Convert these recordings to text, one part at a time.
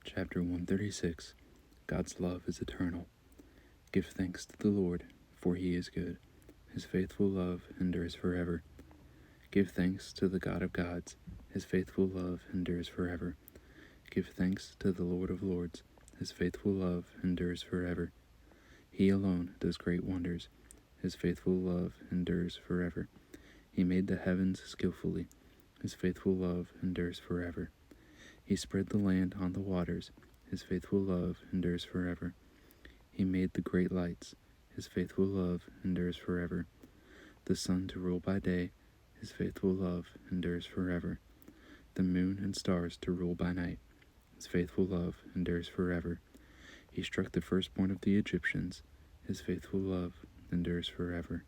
Chapter 136. God's love is eternal. Give thanks to the Lord, for he is good. His faithful love endures forever. Give thanks to the God of gods. His faithful love endures forever. Give thanks to the Lord of lords. His faithful love endures forever. He alone does great wonders. His faithful love endures forever. He made the heavens skillfully. His faithful love endures forever. He spread the land on the waters. His faithful love endures forever. He made the great lights. His faithful love endures forever. The sun to rule by day. His faithful love endures forever. The moon and stars to rule by night. His faithful love endures forever. He struck the firstborn of the Egyptians. His faithful love endures forever.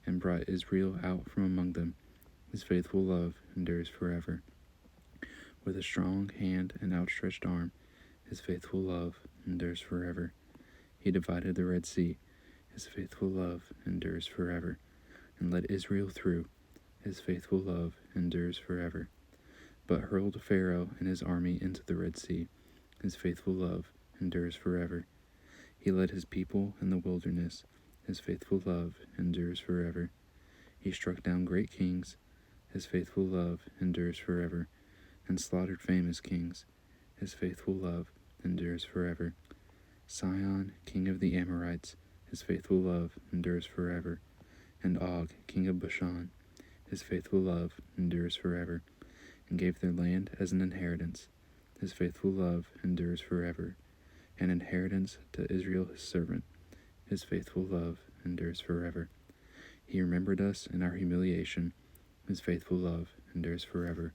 And brought Israel out from among them. His faithful love endures forever. With a strong hand and outstretched arm, his faithful love endures forever. He divided the Red Sea. His faithful love endures forever. And led Israel through. His faithful love endures forever. But hurled Pharaoh and his army into the Red Sea. His faithful love endures forever. He led his people in the wilderness. His faithful love endures forever. He struck down great kings. His faithful love endures forever. And slaughtered famous kings. His faithful love endures forever. Sihon, king of the Amorites, his faithful love endures forever. And Og, king of Bashan, his faithful love endures forever. And gave their land as an inheritance. His faithful love endures forever. An inheritance to Israel his servant. His faithful love endures forever. He remembered us in our humiliation. His faithful love endures forever.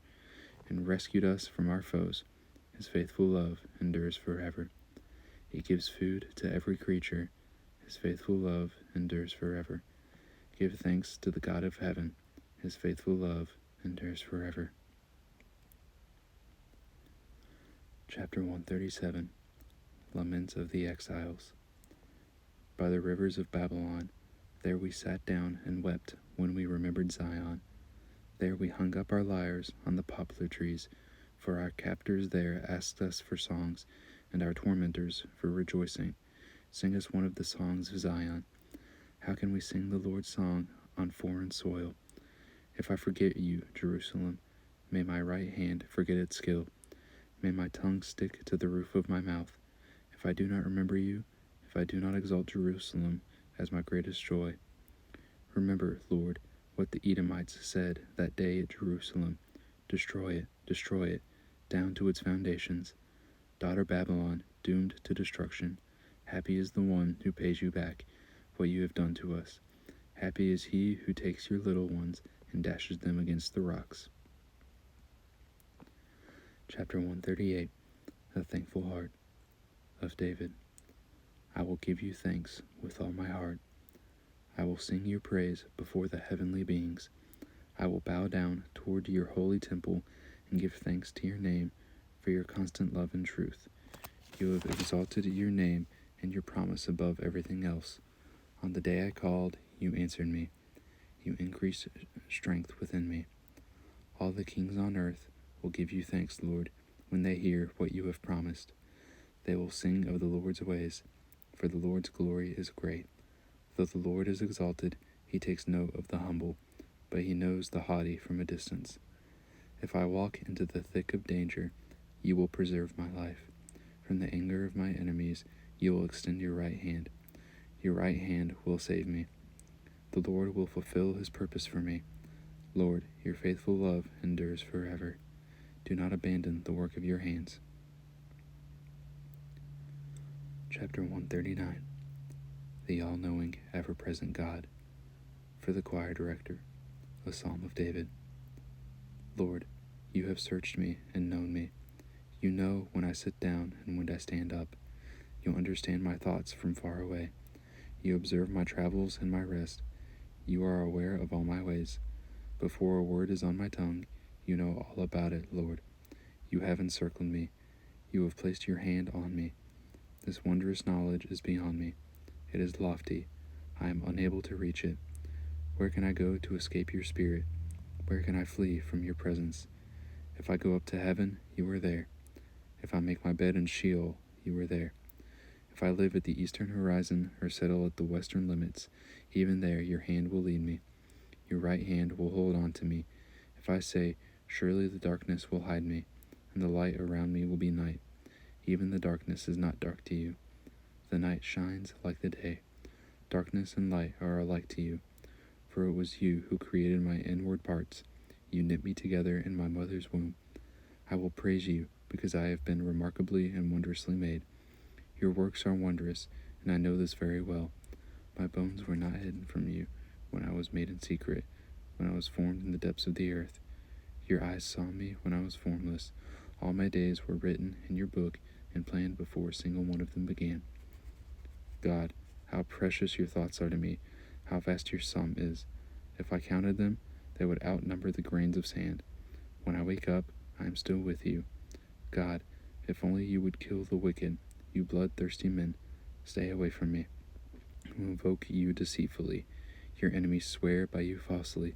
And rescued us from our foes. His faithful love endures forever. He gives food to every creature. His faithful love endures forever. Give thanks to the God of heaven. His faithful love endures forever. Chapter 137. Laments of the Exiles. By the rivers of Babylon, there we sat down and wept when we remembered Zion. There we hung up our lyres on the poplar trees, for our captors there asked us for songs, and our tormentors for rejoicing. Sing us one of the songs of Zion. How can we sing the Lord's song on foreign soil? If I forget you, Jerusalem, may my right hand forget its skill. May my tongue stick to the roof of my mouth. If I do not remember you, if I do not exalt Jerusalem as my greatest joy. Remember, Lord, what the Edomites said that day at Jerusalem. Destroy it, down to its foundations. Daughter Babylon, doomed to destruction. Happy is the one who pays you back what you have done to us. Happy is he who takes your little ones and dashes them against the rocks. Chapter 138. A Thankful Heart. Of David. I will give you thanks with all my heart. I will sing your praise before the heavenly beings. I will bow down toward your holy temple and give thanks to your name for your constant love and truth. You have exalted your name and your promise above everything else. On the day I called, you answered me. You increased strength within me. All the kings on earth will give you thanks, Lord, when they hear what you have promised. They will sing of the Lord's ways, for the Lord's glory is great. Though the Lord is exalted, he takes note of the humble, but he knows the haughty from a distance. If I walk into the thick of danger, you will preserve my life. From the anger of my enemies, you will extend your right hand. Your right hand will save me. The Lord will fulfill his purpose for me. Lord, your faithful love endures forever. Do not abandon the work of your hands. Chapter 139. The all-knowing, ever-present God. For the choir director, a psalm of David. Lord, you have searched me and known me. You know when I sit down and when I stand up. You understand my thoughts from far away. You observe my travels and my rest. You are aware of all my ways. Before a word is on my tongue, you know all about it, Lord. You have encircled me. You have placed your hand on me. This wondrous knowledge is beyond me. It is lofty. I am unable to reach it. Where can I go to escape your spirit? Where can I flee from your presence? If I go up to heaven, you are there. If I make my bed in Sheol, you are there. If I live at the eastern horizon or settle at the western limits, even there your hand will lead me. Your right hand will hold on to me. If I say, surely the darkness will hide me, and the light around me will be night, even the darkness is not dark to you. The night shines like the day. Darkness and light are alike to you. For it was you who created my inward parts. You knit me together in my mother's womb. I will praise you, because I have been remarkably and wondrously made. Your works are wondrous, and I know this very well. My bones were not hidden from you when I was made in secret, when I was formed in the depths of the earth. Your eyes saw me when I was formless. All my days were written in your book and planned before a single one of them began. God, how precious your thoughts are to me, how vast your sum is. If I counted them, they would outnumber the grains of sand. When I wake up, I am still with you. God, if only you would kill the wicked, you bloodthirsty men. Stay away from me, who invoke you deceitfully. Your enemies swear by you falsely.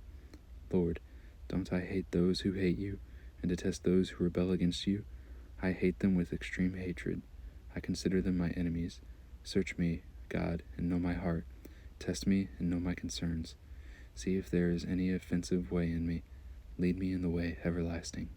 Lord, don't I hate those who hate you, and detest those who rebel against you? I hate them with extreme hatred. I consider them my enemies. Search me, God, and know my heart. Test me and know my concerns. See if there is any offensive way in me. Lead me in the way everlasting.